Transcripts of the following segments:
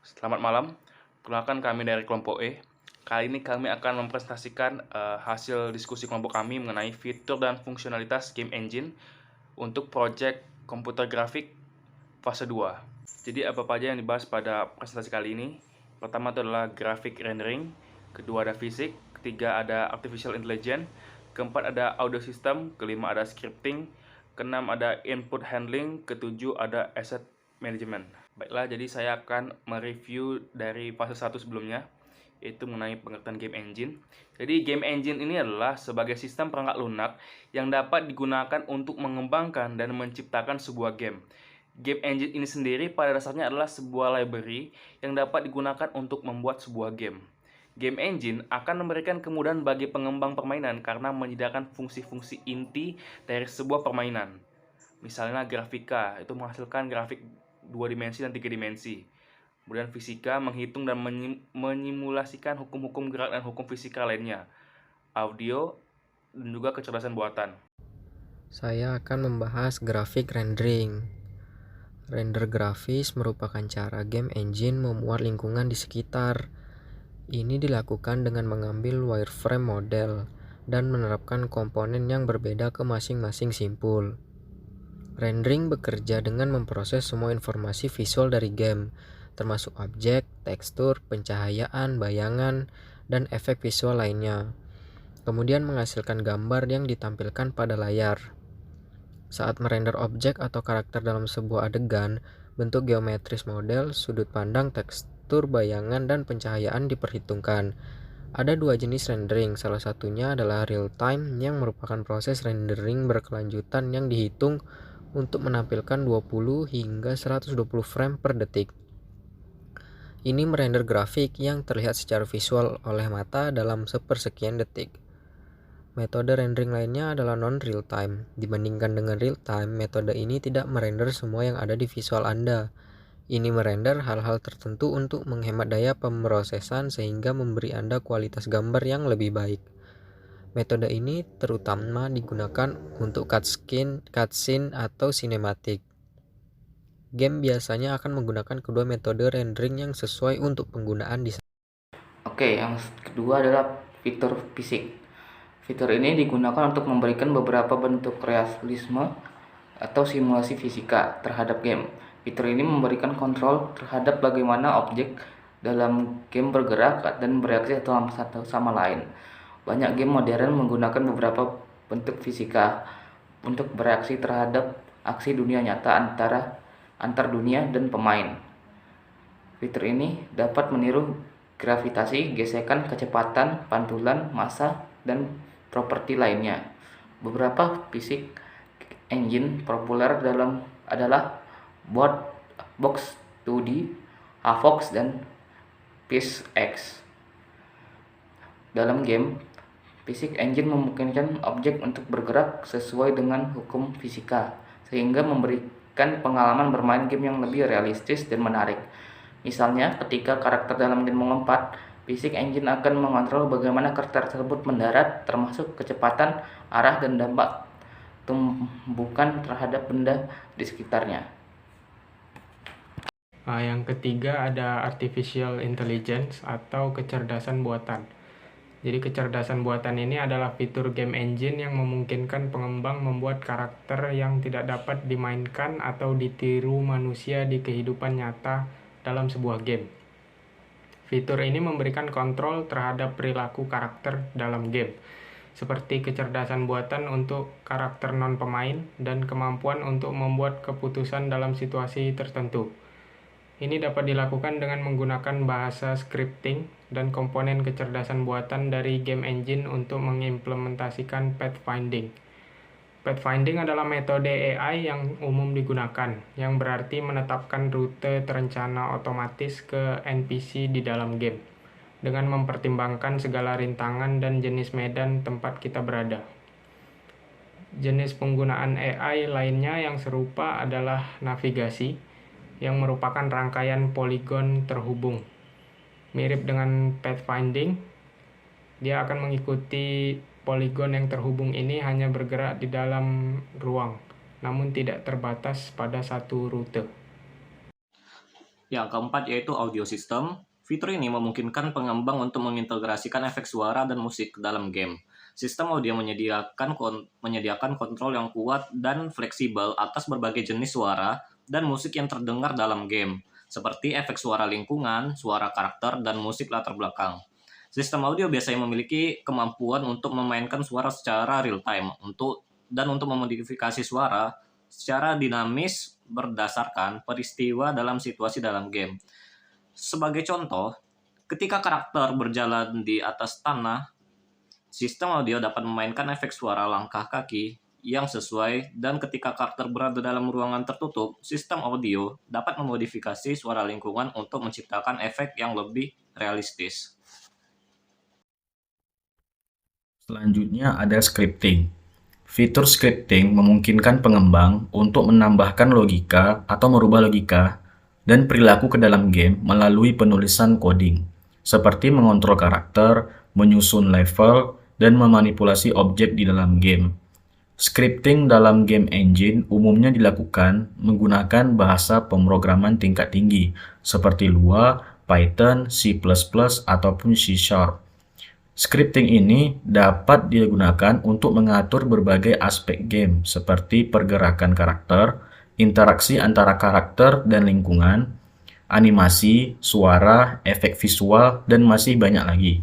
Selamat malam, perkenalkan kami dari kelompok E. Kali ini kami akan mempresentasikan hasil diskusi kelompok kami mengenai fitur dan fungsionalitas game engine untuk proyek komputer grafik fase 2. Jadi apa aja yang dibahas pada presentasi kali ini? Pertama itu adalah grafik rendering, kedua ada fisik, ketiga ada artificial intelligence, keempat ada audio system, kelima ada scripting, keenam ada input handling, ketujuh ada asset management. Baiklah, jadi saya akan mereview dari fase 1 sebelumnya, yaitu mengenai pengertian game engine. Jadi game engine ini adalah sebagai sistem perangkat lunak yang dapat digunakan untuk mengembangkan dan menciptakan sebuah game. Game engine ini sendiri pada dasarnya adalah sebuah library yang dapat digunakan untuk membuat sebuah game. Game engine akan memberikan kemudahan bagi pengembang permainan karena menyediakan fungsi-fungsi inti dari sebuah permainan. Misalnya grafika, itu menghasilkan grafik 2 dimensi dan 3 dimensi. Kemudian fisika menghitung dan menyimulasikan hukum-hukum gerak dan hukum fisika lainnya. Audio dan juga kecerdasan buatan. Saya akan membahas grafik rendering. Render grafis merupakan cara game engine memuat lingkungan di sekitar. Ini dilakukan dengan mengambil wireframe model dan menerapkan komponen yang berbeda ke masing-masing simpul. Rendering bekerja dengan memproses semua informasi visual dari game, termasuk objek, tekstur, pencahayaan, bayangan, dan efek visual lainnya. Kemudian menghasilkan gambar yang ditampilkan pada layar. Saat merender objek atau karakter dalam sebuah adegan, bentuk geometris model, sudut pandang, tekstur, bayangan, dan pencahayaan diperhitungkan. Ada dua jenis rendering, salah satunya adalah real time yang merupakan proses rendering berkelanjutan yang dihitung untuk menampilkan 20 hingga 120 frame per detik. Ini merender grafik yang terlihat secara visual oleh mata dalam sepersekian detik. Metode rendering lainnya adalah non-real time. Dibandingkan dengan real time, metode ini tidak merender semua yang ada di visual Anda. Ini merender hal-hal tertentu untuk menghemat daya pemrosesan sehingga memberi Anda kualitas gambar yang lebih baik. Metode ini terutama digunakan untuk cutscene atau sinematik. Game biasanya akan menggunakan kedua metode rendering yang sesuai untuk penggunaan di. Oke, yang kedua adalah fitur fisik. Fitur ini digunakan untuk memberikan beberapa bentuk realisme atau simulasi fisika terhadap game. Fitur ini memberikan kontrol terhadap bagaimana objek dalam game bergerak dan bereaksi satu sama lain. Banyak game modern menggunakan beberapa bentuk fisika untuk bereaksi terhadap aksi dunia nyata antar dunia dan pemain. Fitur ini dapat meniru gravitasi, gesekan, kecepatan, pantulan, massa, dan properti lainnya. Beberapa fisik engine populer adalah Box 2D, Avox, dan PhysX. Dalam game, fisik engine memungkinkan objek untuk bergerak sesuai dengan hukum fisika, sehingga memberikan pengalaman bermain game yang lebih realistis dan menarik. Misalnya, ketika karakter dalam game melompat, fisik engine akan mengontrol bagaimana karakter tersebut mendarat, termasuk kecepatan, arah, dan dampak tumbukan terhadap benda di sekitarnya. Yang ketiga ada artificial intelligence atau kecerdasan buatan. Jadi kecerdasan buatan ini adalah fitur game engine yang memungkinkan pengembang membuat karakter yang tidak dapat dimainkan atau ditiru manusia di kehidupan nyata dalam sebuah game. Fitur ini memberikan kontrol terhadap perilaku karakter dalam game, seperti kecerdasan buatan untuk karakter non-pemain dan kemampuan untuk membuat keputusan dalam situasi tertentu. Ini dapat dilakukan dengan menggunakan bahasa scripting dan komponen kecerdasan buatan dari game engine untuk mengimplementasikan pathfinding. Pathfinding adalah metode AI yang umum digunakan, yang berarti menetapkan rute terencana otomatis ke NPC di dalam game, dengan mempertimbangkan segala rintangan dan jenis medan tempat kita berada. Jenis penggunaan AI lainnya yang serupa adalah navigasi, yang merupakan rangkaian poligon terhubung. Mirip dengan pathfinding, dia akan mengikuti poligon yang terhubung ini hanya bergerak di dalam ruang, namun tidak terbatas pada satu rute. Yang keempat yaitu audio system. Fitur ini memungkinkan pengembang untuk mengintegrasikan efek suara dan musik ke dalam game. Sistem audio menyediakan kontrol yang kuat dan fleksibel atas berbagai jenis suara dan musik yang terdengar dalam game, seperti efek suara lingkungan, suara karakter, dan musik latar belakang. Sistem audio biasanya memiliki kemampuan untuk memainkan suara secara real time untuk memodifikasi suara secara dinamis berdasarkan peristiwa dalam situasi dalam game. Sebagai contoh, ketika karakter berjalan di atas tanah, sistem audio dapat memainkan efek suara langkah kaki yang sesuai, dan ketika karakter berada dalam ruangan tertutup, sistem audio dapat memodifikasi suara lingkungan untuk menciptakan efek yang lebih realistis. Selanjutnya ada scripting. Fitur scripting memungkinkan pengembang untuk menambahkan logika atau merubah logika dan perilaku ke dalam game melalui penulisan coding, seperti mengontrol karakter, menyusun level, dan memanipulasi objek di dalam game. Scripting dalam game engine umumnya dilakukan menggunakan bahasa pemrograman tingkat tinggi, seperti Lua, Python, C++, ataupun C#. Scripting ini dapat digunakan untuk mengatur berbagai aspek game seperti pergerakan karakter, interaksi antara karakter dan lingkungan, animasi, suara, efek visual, dan masih banyak lagi.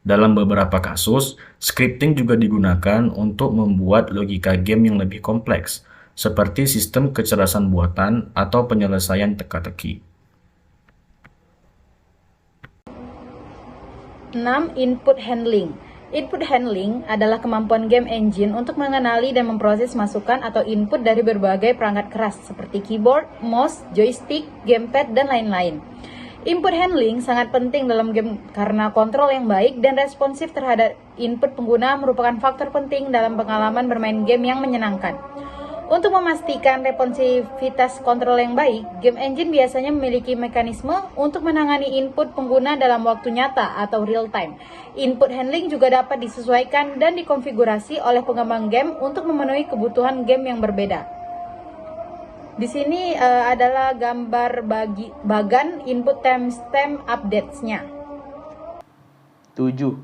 Dalam beberapa kasus, scripting juga digunakan untuk membuat logika game yang lebih kompleks, seperti sistem kecerdasan buatan atau penyelesaian teka-teki. 6. Input handling. Input handling adalah kemampuan game engine untuk mengenali dan memproses masukan atau input dari berbagai perangkat keras seperti keyboard, mouse, joystick, gamepad, dan lain-lain. Input handling sangat penting dalam game karena kontrol yang baik dan responsif terhadap input pengguna merupakan faktor penting dalam pengalaman bermain game yang menyenangkan. Untuk memastikan responsivitas kontrol yang baik, game engine biasanya memiliki mekanisme untuk menangani input pengguna dalam waktu nyata atau real time. Input handling juga dapat disesuaikan dan dikonfigurasi oleh pengembang game untuk memenuhi kebutuhan game yang berbeda. Di sini adalah gambar bagan input timestamp updates-nya. 7.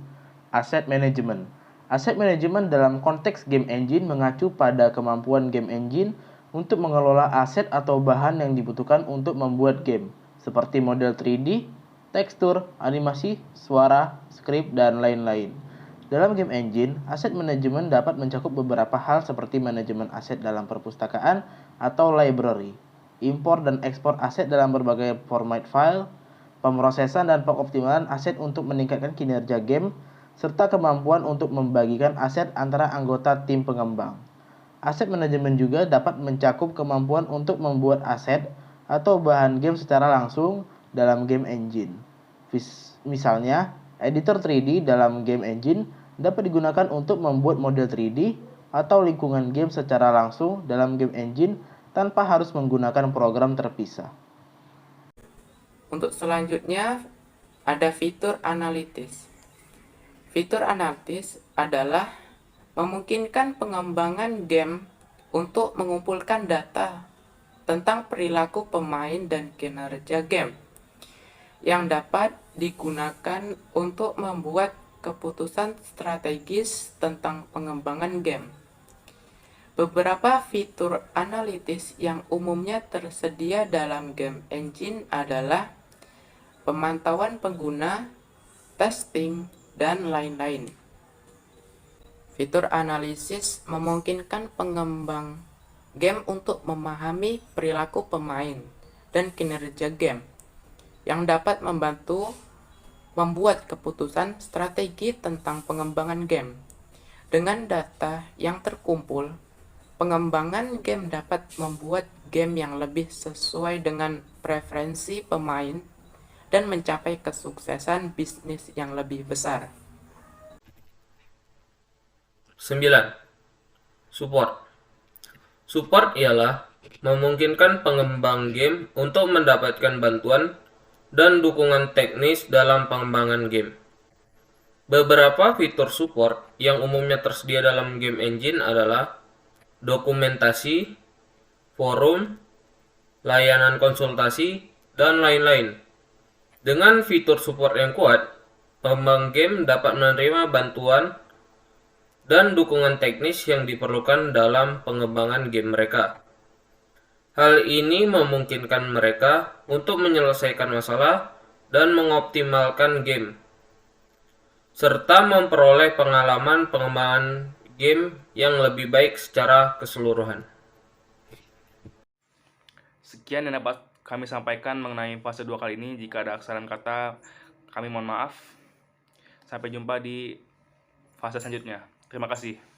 Asset management. Asset management dalam konteks game engine mengacu pada kemampuan game engine untuk mengelola aset atau bahan yang dibutuhkan untuk membuat game, seperti model 3D, tekstur, animasi, suara, skrip, dan lain-lain. Dalam game engine, asset management dapat mencakup beberapa hal seperti manajemen aset dalam perpustakaan atau library, impor dan ekspor aset dalam berbagai format file, pemrosesan dan pengoptimalan aset untuk meningkatkan kinerja game, serta kemampuan untuk membagikan aset antara anggota tim pengembang. Aset manajemen juga dapat mencakup kemampuan untuk membuat aset atau bahan game secara langsung dalam game engine. Misalnya, editor 3D dalam game engine dapat digunakan untuk membuat model 3D atau lingkungan game secara langsung dalam game engine tanpa harus menggunakan program terpisah. Untuk selanjutnya ada fitur analitis. Fitur analitis adalah memungkinkan pengembangan game untuk mengumpulkan data tentang perilaku pemain dan kinerja game yang dapat digunakan untuk membuat keputusan strategis tentang pengembangan game. Beberapa fitur analitis yang umumnya tersedia dalam game engine adalah pemantauan pengguna, testing, dan lain-lain. Fitur analisis memungkinkan pengembang game untuk memahami perilaku pemain dan kinerja game yang dapat membantu membuat keputusan strategi tentang pengembangan game. Dengan data yang terkumpul, pengembangan game dapat membuat game yang lebih sesuai dengan preferensi pemain dan mencapai kesuksesan bisnis yang lebih besar. 9. Support. Support ialah memungkinkan pengembang game untuk mendapatkan bantuan dan dukungan teknis dalam pengembangan game. Beberapa fitur support yang umumnya tersedia dalam game engine adalah dokumentasi, forum, layanan konsultasi, dan lain-lain. Dengan fitur support yang kuat, pengembang game dapat menerima bantuan dan dukungan teknis yang diperlukan dalam pengembangan game mereka. Hal ini memungkinkan mereka untuk menyelesaikan masalah dan mengoptimalkan game, serta memperoleh pengalaman pengembangan game yang lebih baik secara keseluruhan. Sekian yang dapat kami sampaikan mengenai fase 2 kali ini. Jika ada kesalahan kata, kami mohon maaf. Sampai jumpa di fase selanjutnya. Terima kasih.